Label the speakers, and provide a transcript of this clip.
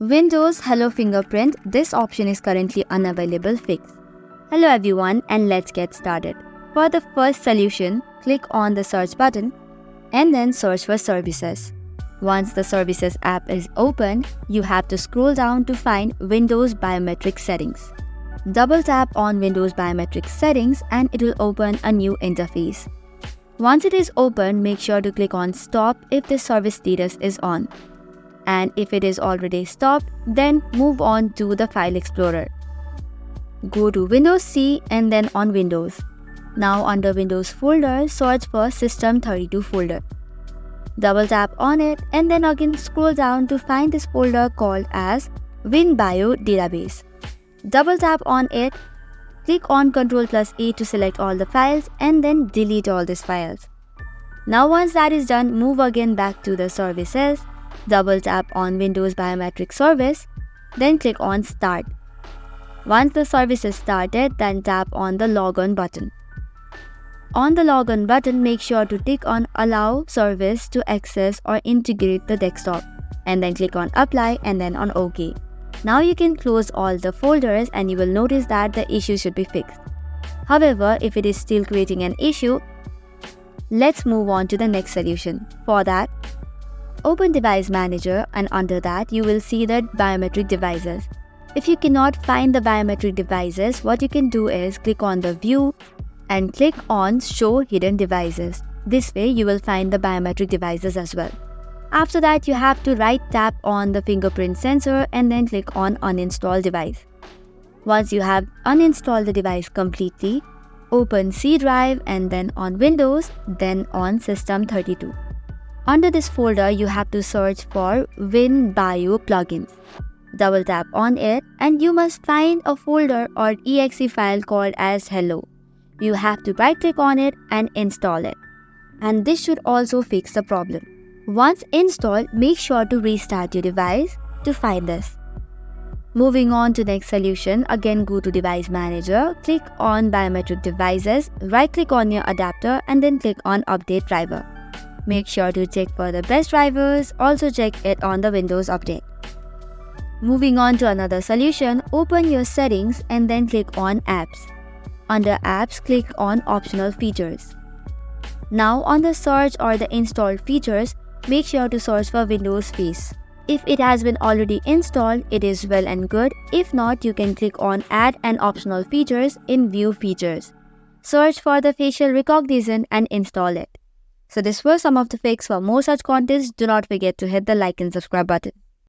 Speaker 1: Windows Hello Fingerprint This option is currently unavailable fix. Hello everyone, and let's get started. For the first solution, click on the search button and then search for services. Once the services app is opened, you have to scroll down to find Windows Biometric Settings. Double tap on Windows Biometric Settings and it will open a new interface. Once it is open, make sure to click on Stop if the service status is on. And if it is already stopped, then move on to the File Explorer. Go to Windows C and then on Windows. Now under Windows folder, search for System32 folder. Double tap on it and then again scroll down to find this folder called as WinBio Database. Double tap on it, click on Ctrl+A to select all the files and then delete all these files. Now once that is done, move again back to the services. Double tap on Windows Biometric Service, then click on Start. Once the service is started, then tap on the Login button. On the Login button, make sure to tick on Allow Service to access or integrate the desktop, and then click on Apply and then on OK. Now you can close all the folders and you will notice that the issue should be fixed. However, if it is still creating an issue, let's move on to the next solution. For that, open Device Manager and under that you will see the biometric devices. If you cannot find the biometric devices, what you can do is click on the View and click on Show Hidden Devices. This way you will find the biometric devices as well. After that, you have to right tap on the fingerprint sensor and then click on Uninstall Device. Once you have uninstalled the device completely, open C drive and then on Windows, then on System32. Under this folder, you have to search for WinBio plugins. Double tap on it and you must find a folder or exe file called as Hello. You have to right click on it and install it. And this should also fix the problem. Once installed, make sure to restart your device to find this. Moving on to next solution, again go to Device Manager, click on Biometric Devices, right click on your adapter and then click on Update Driver. Make sure to check for the best drivers, also check it on the Windows Update. Moving on to another solution, open your settings and then click on Apps. Under Apps, click on Optional Features. Now on the search or the installed features, make sure to search for Windows Face. If it has been already installed, it is well and good. If not, you can click on Add and Optional Features in View Features. Search for the facial recognition and install it. So this were some of the fixes. For more such contents, do not forget to hit the like and subscribe button.